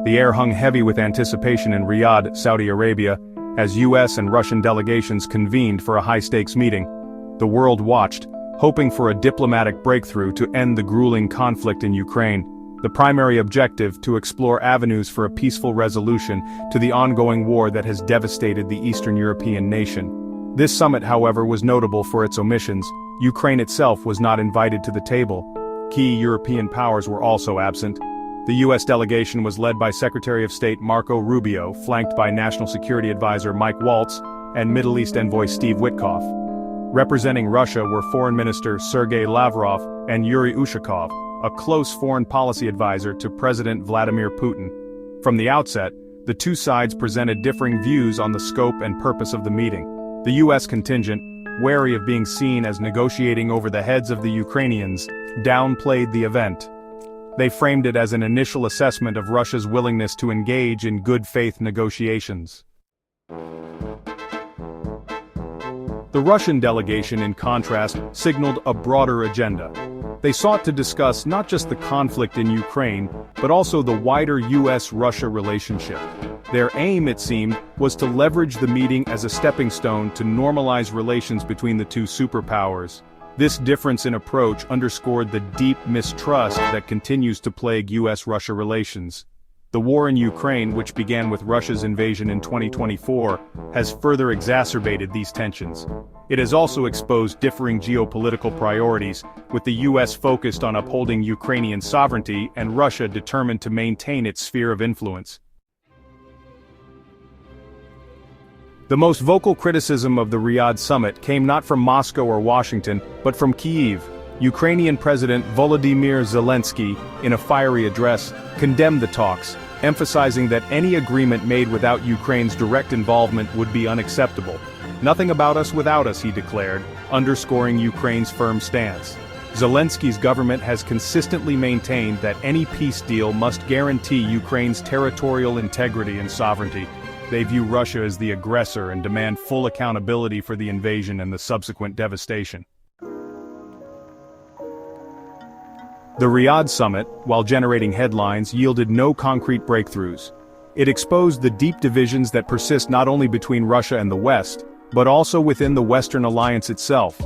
The air hung heavy with anticipation in Riyadh, Saudi Arabia, as US and Russian delegations convened for a high-stakes meeting. The world watched, hoping for a diplomatic breakthrough to end the grueling conflict in Ukraine. The primary objective to explore avenues for a peaceful resolution to the ongoing war that has devastated the Eastern European nation. This summit, however, was notable for its omissions. Ukraine itself was not invited to the table. Key European powers were also absent. The U.S. delegation was led by Secretary of State Marco Rubio, flanked by National Security Advisor Mike Waltz and Middle East Envoy Steve Witkoff. Representing Russia were Foreign Minister Sergei Lavrov and Yuri Ushakov, a close foreign policy advisor to President Vladimir Putin. From the outset, the two sides presented differing views on the scope and purpose of the meeting. The U.S. contingent, wary of being seen as negotiating over the heads of the Ukrainians, downplayed the event. They framed it as an initial assessment of Russia's willingness to engage in good-faith negotiations. The Russian delegation, in contrast, signaled a broader agenda. They sought to discuss not just the conflict in Ukraine, but also the wider US-Russia relationship. Their aim, it seemed, was to leverage the meeting as a stepping stone to normalize relations between the two superpowers. This difference in approach underscored the deep mistrust that continues to plague US-Russia relations. The war in Ukraine, which began with Russia's invasion in 2024, has further exacerbated these tensions. It has also exposed differing geopolitical priorities, with the US focused on upholding Ukrainian sovereignty and Russia determined to maintain its sphere of influence. The most vocal criticism of the Riyadh summit came not from Moscow or Washington, but from Kyiv. Ukrainian President Volodymyr Zelenskyy, in a fiery address, condemned the talks, emphasizing that any agreement made without Ukraine's direct involvement would be unacceptable. "Nothing about us without us," he declared, underscoring Ukraine's firm stance. Zelenskyy's government has consistently maintained that any peace deal must guarantee Ukraine's territorial integrity and sovereignty. They view Russia as the aggressor and demand full accountability for the invasion and the subsequent devastation. The Riyadh summit, while generating headlines, yielded no concrete breakthroughs. It exposed the deep divisions that persist not only between Russia and the West, but also within the Western alliance itself.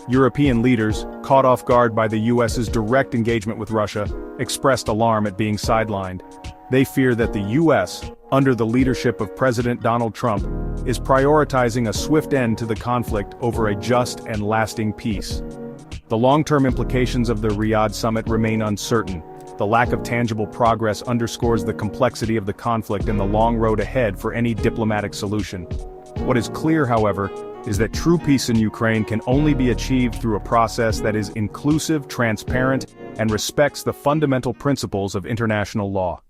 European leaders, caught off guard by the US's direct engagement with Russia, expressed alarm at being sidelined. They fear that the US, under the leadership of President Donald Trump, is prioritizing a swift end to the conflict over a just and lasting peace. The long-term implications of the Riyadh summit remain uncertain. The lack of tangible progress underscores the complexity of the conflict and the long road ahead for any diplomatic solution. What is clear, however, is that true peace in Ukraine can only be achieved through a process that is inclusive, transparent, and respects the fundamental principles of international law.